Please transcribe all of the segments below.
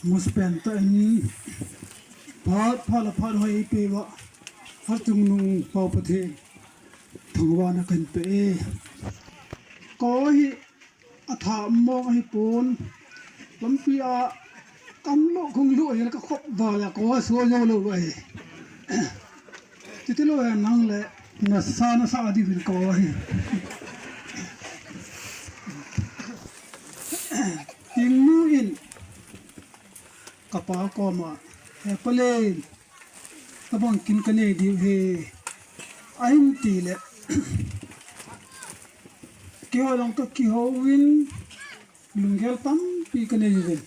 muspentan phat hoi pe wa hatung nung pau pathe thangwana kan pe ko hi atha mo hi pon lampia kam lo khong lu ya ka khop ba ya ko so yo lo ai ti lo ya nang le na sa di vil ko hi ting nu in kapa ko ma he pale tabang kin kane di he ain ti le ki ho long ka ki ho win lungel tam pi kane di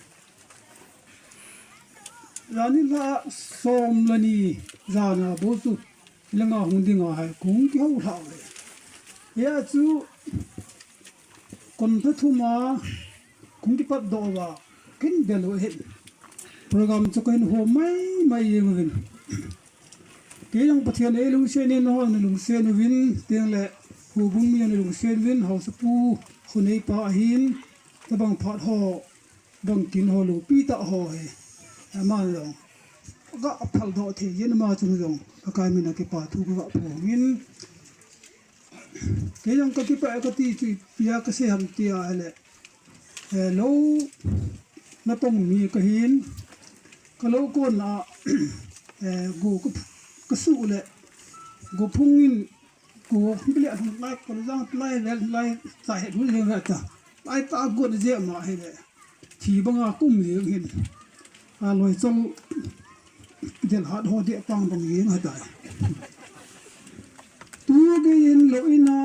rani la som lani zana bo tu lenga hundinga hai kung ki ho thaw le ya chu kon ta thuma kung ti pat do wa kin belo he program chu kan ho mai yeng ke yang pathian e lung se ne no lung se no win teng le hu bung mi lung se win ho sa pu khunei pa hin tabang phat ho bang tin ho lu pi ta ho he ama lo ga aphal do the yen ma chu jong ka kai mi na ke pa thu ga pho ngin ke yang ka ki pa ka ti chi pia ka se ham ti a le hello na tong mi ka hin ka lo ko na go ka su le go phungin go ble thung lai ko jang lai sa he ru le ga ta lai ta go je ma he le thi banga kum le hin a loi chong del hat ho de pang bang yin ha dai tu ge in lo ina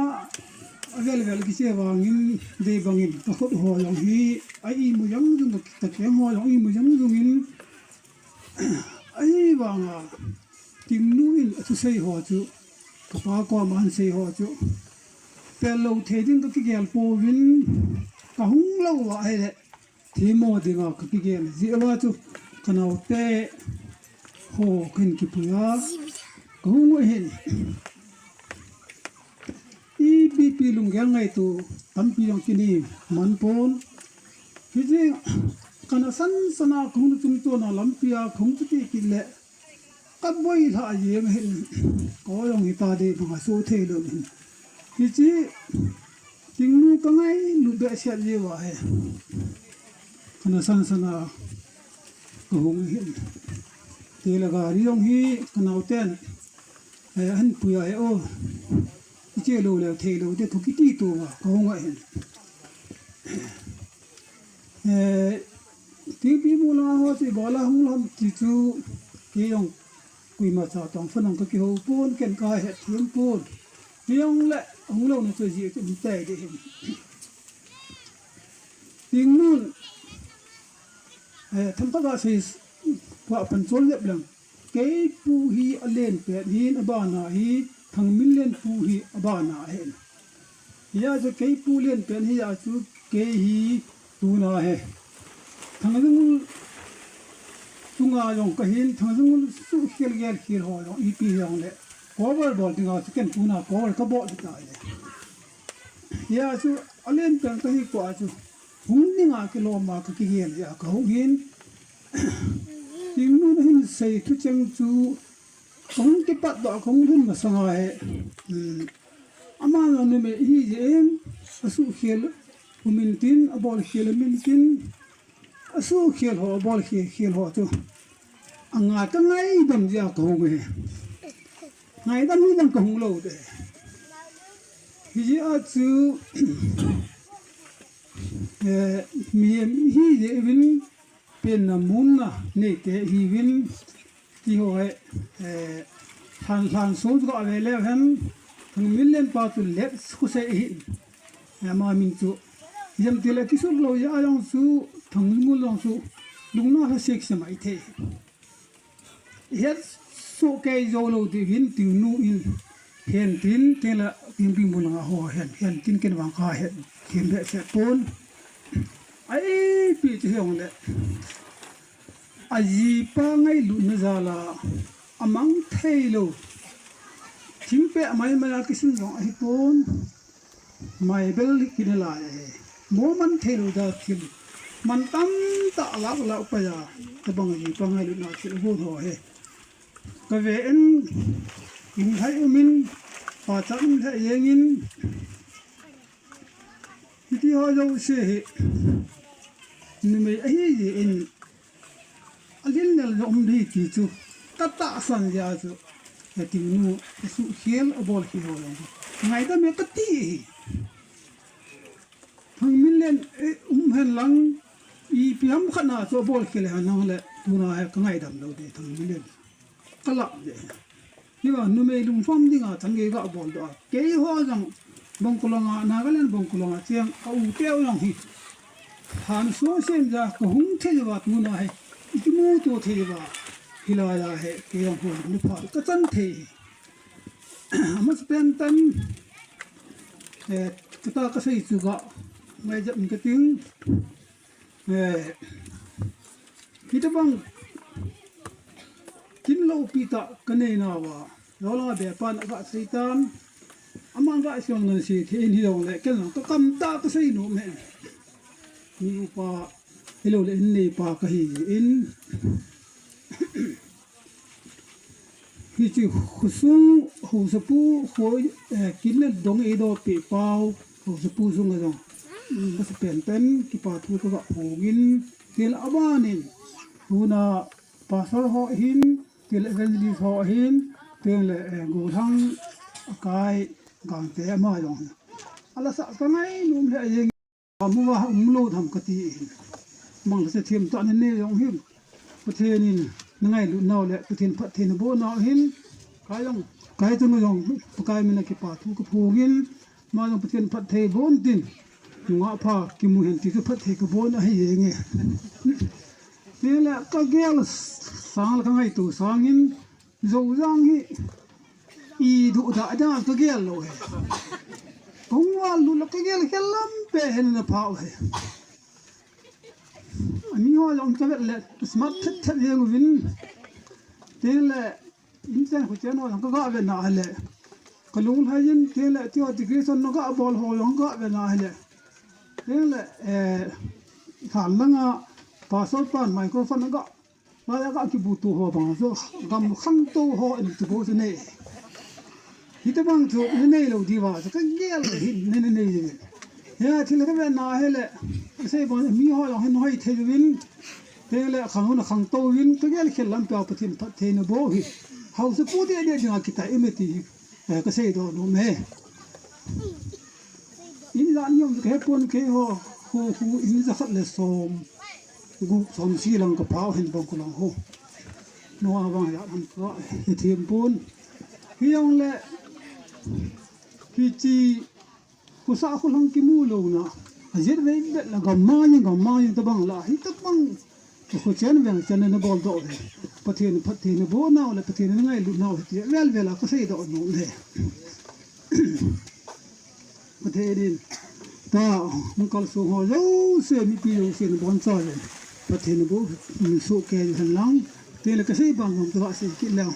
avel ki se wangin de bangin ta khot ho yang hi ai mu yang dung ta ke ho yang i mu yang dung in ai wanga ting nu in tu sei ho chu ka pa ko man sei ho chu pe lo the din ki gel po win ka hung lo wa ai le thi mo de ga ki gel ji wa chu kanau te ho kin ki puya ko mo hen bp lunggel ngai tu tampi yang kini manpon hiji kana sana khung tum to na lampia khung tu ki le ka boi tha ye hen ko yong hi ta de ba so the lo hiji tingnu ka ngai lu be sia je wa he kana sana hung hi te la ga ri yong hi kana ten han puya e o che lo le the lo de thuki ti to wa ko nga hen ti pi mo la ho ti ba la hung lam ti chu ki yong kui ma cha tong phon ka ki ho pon ken ka he thim pon yong le hung lo na chu ji ti te de hen ting nun tham ta ga se wa pan chol le blang ke pu hi alen pe hin abana hi thang million pu hi abana hen ya je ke pu len pen hi ya chu ke hi tu na he thang lung tunga yong ka hin thang lung su khel gel khil ho yong ip yong le cover bol tinga ken tu na cover ka bo ta le ya chu alen pen ka hi ko chu hung ni nga ke lo ma ka ki gel ya ka hung hin ting nu hin sei tu chang chu kong ki pat do kong thun ma sanga he ama no ne me hi jem asu khel umin tin abol khel min tin asu khel ho abol khel ho tu anga ka ngai dam ja ko me ngai dam ni dam ko hung lo de hi a chu mi hi je win pen na mun na ne te hi win ki ho hai han so jo ave le han thang million pa tu le khu se hi ya ma min chu yam te le ki so lo ya yang su thang mu lo su lung na ha sek se mai the ya so ke zo lo ti hin ting nu in hen tin te la tim pi mu na ho hen tin ken wang ka hen tin le se pon ai pi che hong le aji pa ngai lu na zala amang thailo chimpe mai mala kisin jong ai pon mai bel kinala e mo man thailo da thil มันตั้งตะลักละไปอ่ะจะบังยีปังให้ลุนาสิโหโหเฮก็เวนอินไทยมินปาจันไทยยินที่ฮอจะเสียนี่ไม่ไอ้ยินอันนี้เนี่ยเราไม่ได้ที่จูตัดตาสัญญาจูแต่ที่นู้สุเขียนอบอลขี้หัวลงไงแต่ไม่กตีทั้งมิลเลนเห็นหลังอีพิมขนาดตัวบอลขี้เลยนั่งเลยตัวน่าให้ง่ายดำเราได้ทั้งมิลเลนก็ละเดนี่ว่านุ่มเอลุงฟอมดิ้งอ่ะทั้งเกก็บอลตัวเกย์หัวจังบังกุลงานาก็เล่นบังกุลงาเชียงเอาเตี้ยวยังฮีผ่านโซเชียลจ้ะก็หุ่นเทจว่าตัวน่าให้อีกมูตัวเทจว่าฮิลายาให้เกย์ยังหัวนึกพอก็จันเทมันเป็นตันก็ตาก็ใส่สุกะไม่จะมีกระติ้งคิดว่ากินเหล้าปีตะกันเองนะว่าเราละแบบปานก็ใส่ตันอามันก็ช่วงนั้นสิที่นี่เราเลยกันก็กำตาก็ใส่หนูแม่นี่อุปาเฮโลเลยนี่ปาก็ฮีอินที่จะขุดซุ่งหูสปูหอยกินเล่นดงเอโดปีเปล่าหูสปูซุ่งอะไรก็จะเปลี่ยนเป็นที่ปาทูก็แบบหูกินเที่ยวอาบ้านี่หูน่ะปาสอหอหินเที่ยวเอเวนจิลิสหอหินเที่ยวเลยกูทั้งกายกางเตะมาอย่างอะไรสักก็ไม่นุ่มเลยยังมัวโลทำกติบางจะเทียมตอนนี้ยังหิมประเทศนี้นั่งไงลุนเอาเลยประเทศพัฒนาโบนาหินกายตัวนู้นยังกายมันนักปาทุกผู้กินมายังประเทศพัฒนาโบนดินงาพากิมูเห็นที่ก็พัฒนาโบนให้ยังไงนี่แหละก็เกลสางแล้วก็ไงตัวสางินโจจังฮีอีดูดาจ้าก็เกลเลยผมว่าลุลก็เกลแค่ลำเป็นเห็นนะพาวเลยอันนี้ว่าลองจะเป็นเลยสมัติทัดยังวินเท่าไรอินเซนหัวใจน้อยก็ก้าวเป็นอะไรเลยก็ลุงให้ยินเท่าไรที่ว่าติกรีสันก็บอลหัวยังก้าวเป็นอะไรเลยเท่าไรถามนั่งอ่ะภาษาปานไมโครโฟนก็มาแล้วก็คิดบุตรหัวบางส่วนกำขังตัวหัวอินทุบสิเนี่ยฮิตบางส่วนเนี่ยเราดีว่าจะก็เกลเนี่ยเฮ้ยที่เราก็เป็นนายเลยใช่ป่ะมีหัวเราให้น้อยเทวินเฮ้ยเลยขังหัวขังโตวินก็เกลเขียนลำตัวประเทศนโบหิเขาจะพูดเดี๋ยวจะคิดแต่เอเมตีก็ใช่ตัวนู้นเองอินร้านยมจะแค่ปนแค่หัวอินจะขัดเลยสมกูสมสีหลังกระเพราเห็นบางคนหลังหัวนัวบางอย่างทำก็เทียมปนเฮียงเลยพี่จีกูสาวคนหลังกิมูลงนะเจ็ดเว้ยเด็ดละกำมายังตะบังละฮิตะบังกูเชนเว้ยเชนในบอลโดดประเทศโบน่าเลยประเทศนั่งไงลุน่าที่เวลก็ใส่โดดนู่นเลยประเทศนี้แต่มันก็สูงหัวเยอะเสียมีปีอยู่เสียบอลซอยประเทศโบมีสุกแก่หันหลังเที่ยวก็ใส่บางตัวเสียกินแล้ว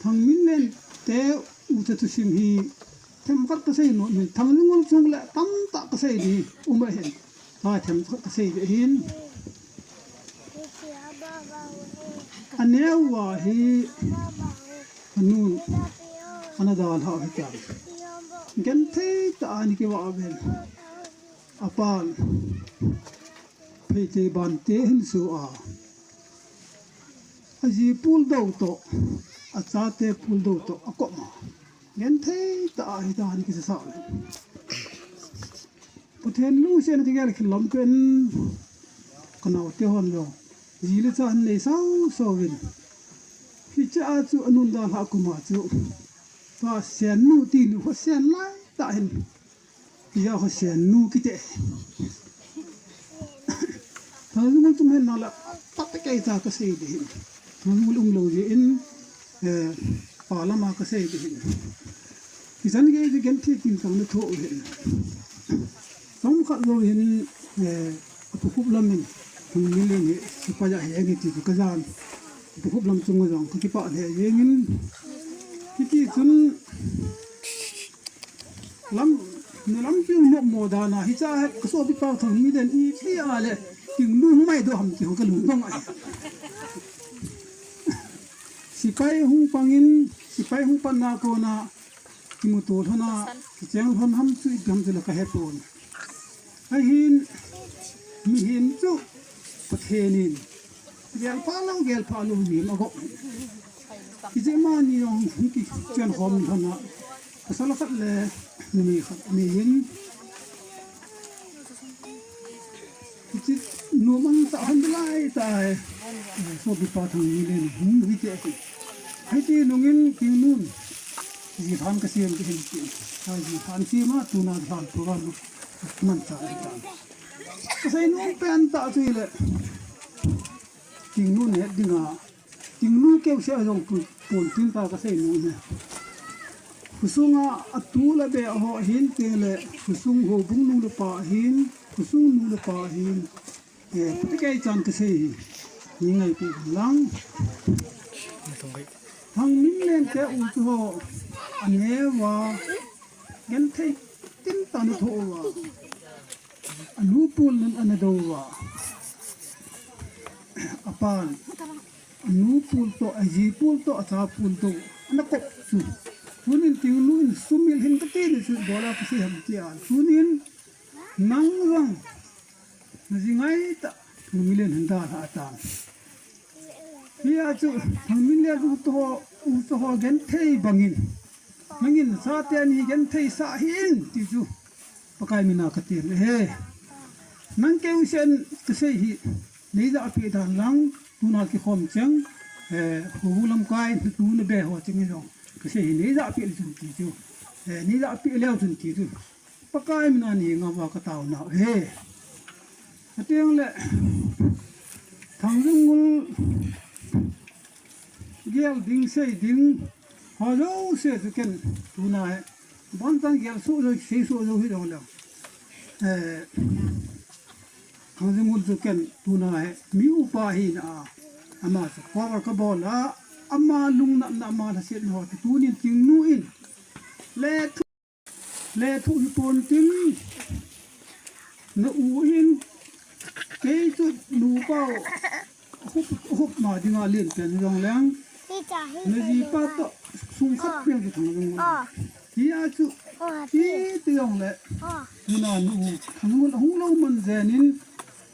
ทางมินเลนแต่อุตตุสิมฮีทำกัดก็ใส่หน่อยทำนุ่งส่งละตั้มตะก็ใส่ดีไม่เห็นทำกัดก็ใส่เห็นอันนี้ว่าฮีนู่นอันนั้นดาวหาวิจารณ์กันเทตอันนี้ก็ว่าเป็นอาปานพิธีบันเตหินสุอาอาจีปูลดาวโตอาจารย์เตปูลดาวโตอากมากันเทตอันนี้ก็จะสาวประเทศลูเซียนที่แกเขียนลำเป็นขนาดเท่านั้นจีเลจ่าในสาววินที่จะอาจูอนุนดาลหักมาจูว่าเสียนนูตีนูว่าเสียนไล่ตาเห็นที่จะว่าเสียนนูกิเตถ้าเราต้องเห็นนั่นแหละตัดไปไกลจากก็เสียดีถ้าเราลงดีอินป่าละมาก็เสียดีที่ฉันก็จะเห็นที่กินของเราทั่วเห็นสองข้อเราเห็นผู้ลำนึงทางนี้เลยสิพายาเห็นที่ก็จานผู้ลำจุงจงก็ที่ป่าเห็นที่จนลำ นลำปิ้งโมดานาฮิจ้าก็สอบไปเป่าทางมีเดนอีที่อะไรจึงนุ่งไม่ดูหำที่เขาก็ลุ่มต้องไอ้สิไปหุงปังอินสิไปหุงปันนาโกนาที่มุตัวท่านาเจ้าคนทำสุดทำจุลกะเฮตุนไอ้หินมีหินจุประเทศนี้เกลพาเราเกลพาลูมีมาก็ที่จะมานี่น้องที่เจ้าหอมท่านาก็สารพัดเลยมีหินที่นูมันสะหันไปไล่ตายสอบไปปาทางนี้เลยวิจัยสิให้ที่นุ่งอินกินนู่นที่ทานกระเซียมที่เห็นกินใช่ที่ทานซีมาตูนาทานตัวกันมันจ่ายกันก็ใส่นุ่งเป็นตาสุยเลยกินนู่นเนี่ยดิ่งอ่ะกินนู่นเกี่ยวเสียจงปุ่นทิ้งตาก็ใส่นู่นเนี่ยผู้สูงอ่ะตัวละเบะหัวหินเตเลยผู้สูงหัวบุ้งนู่นละป่าหินผู้สูงนู่นละป่าหินปฏิกิริยาจันทร์ก็ใช่ยังไงเป็นหลังทางนี้เล่นแต่อุตโหอันนี้ว่าเงินที่ติ้นตันโตว่าอันนู้ปูนนั้นอันนั้นดูว่าอปานอันนู้ปูนโตอาจีปูนโตอาซาปูนโตอันนั้นก็สุดทุนินที่นู้นสุมิลเห็นก็ตีนี่สุดบอลาก็เสียหัวใจอ่ะทุนินนั่งรังนั่นสิไงตะทุมิลเห็นได้หาตามที่อาจุทุมิลอุตโหเงินที่บังอินบังอินซาเตียนี่เงินที่สาหินที่จูปากายมินาคติเลยเฮ้นั่งเกี่ยวเส้นก็เสียหินี่จะอภิธานหลังตุนาคิคอมจังหูลำกายตูนเบหัวจังนี่น้องก็เสียหินี่จะอภิจุนที่จูนี่จะอภิเลี้ยวจุนที่จูปากายมินานี่งาวากระตาวนาเฮ้เตียงเลยทางรุ่งกุลเกี่ยวดิ้งเสียดิ้งฮัลโหลเสียสุกันตุนาบ้านตั้งเกี่ยวสู้เลยเสียสู้เลยที่ตรงแล้วทางรุ่งกุลสุกันตุนามีอุปาหินอามาสควากระบอกละอามาลุงนับมาทเสียหอที่ตูนี่จริงนู่อินเล่ทุกคนจริงนอูอินเกยจุดนูเป้าฮุบมาที่งานเล่นเป็นรองแรงนจีป้าโตสุงขัดเพียงที่ทางนู้นที่อาจุที่เตียงเลยนี่นานูทางนู้นหงเรามันเจนิน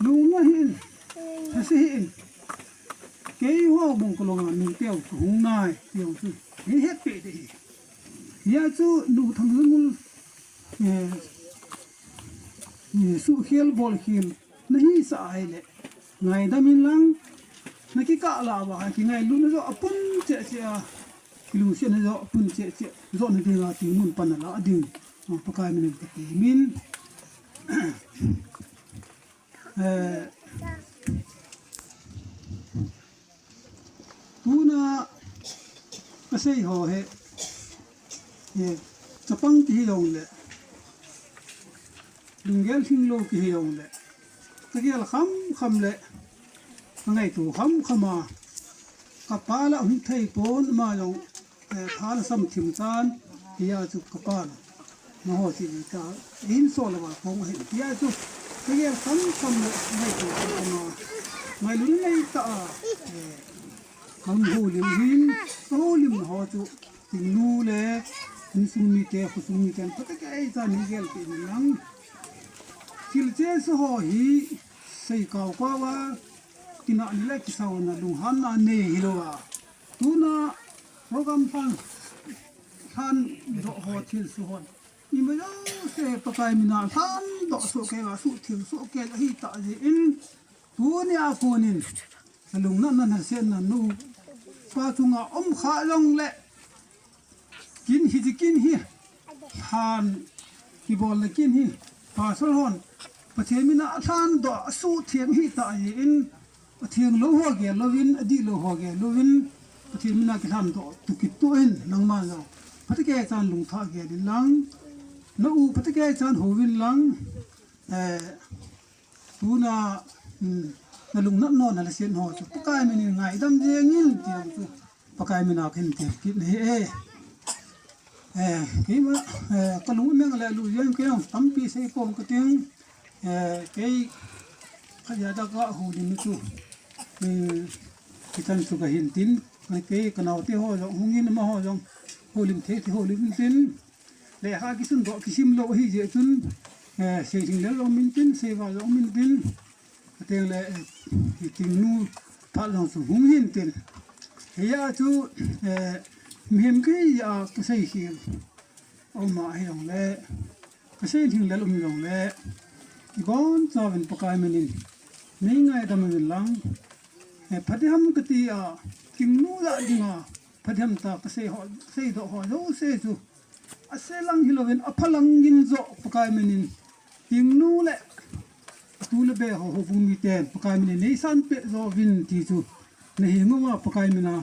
ลุงมาหินภาษีหินเกยหัวบุงกลงนูเตียวหงนายเตียวสุนี่เฮ็ดเป็ดที่อาจุนูทางนู้นสู้เขียลบอลเขียลनहीं सही ले नहीं दमिन लंग नहीं क्या लावा है कि नहीं लूने जो अपन चे किलूशन जो अपन चे जो नहीं देगा तीनों पन्ना दिन पकाए मिल सकते मिन तू ना कैसे हो है ये चपंग की लोग ले लुंगेल सिंह लोग की लोग लेตะเกียบคำเลยไงตัวคำมากับปลาละหุ่นไทยโปนมาลงพาละซ้ำถิ่มจานที่ยาจุกกับปลามาห่อสิกาหินโซลว่าคงเห็นที่ยาจุกตะเกียบคำเลยไงตัวมาไม่ลุ้นไม่ตาคำหูลิมหินโซลิมห่อจุถึงนู่เลยนิสุมีเตะขุสุมีกันตะเกียบจานนี้เกลเป็นยังกิลเจสหอยใส่กาวกว่ากินอะไรกิสาวน่ะลุงฮันน่ะเนฮิโลว่าตูน่ะโปรแกรมฟังทันดอกหอทิลสุฮอนนี่มันเสปกายมินาทันดอกสุเกว่าสุทิลสุเกละฮิตะจิอินตูนี่อากูนินลุงนั่นเส้นน่ะนูปาจุงอ่ะขาลงเละกินฮิจิกินฮิทานกีบอลกินฮิปาสลฮอนประเทศมินาท่านดอกสู้เทียงฮิตาอินประเทศโลหัวเกลวินอดีโลหัวเกลวินประเทศมินากิท่านดอกตุกิตัวอินนังมาเราพัฒแกจานลุงท่าเกดิลังนูพัฒแกจานหัววินลังตูน่ะลุงนักนอนอะไรเสียนหัวจุปกายมินไงดำเจียงินเตียงจุปกายมินาขึ้นเตียงกินเฮ ki ma ka lu meng la lu yen ke tam pi se pom ka ting ke ka ya da ka hu din tu ki tan su ka hin tin ke ka naw te ho lo hungin ma ho jong ho lim the ti ho lim tin le ha ki sun do ki sim lo hi je chun se jing le lo min tin se wa lo min tin te le ki ting nu pa lo su hung hin tin ya chu mhem ke ya ka sai hi o ma hi long le ka sai jing le lo mi long le gon sa ven pakai menin nei ngai da min lang phadham ka ti a king nu la dinga phadham ta ka sai ho sai do ho lo se chu a se lang hi lo ven a phalang gin zo pakai menin king nu le tu le be ho bu mi ten pakai menin nei san pe zo vin ti chu nei ngo ma pakai mena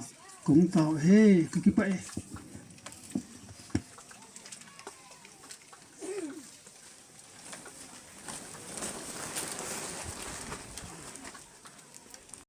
kung tao he ki pa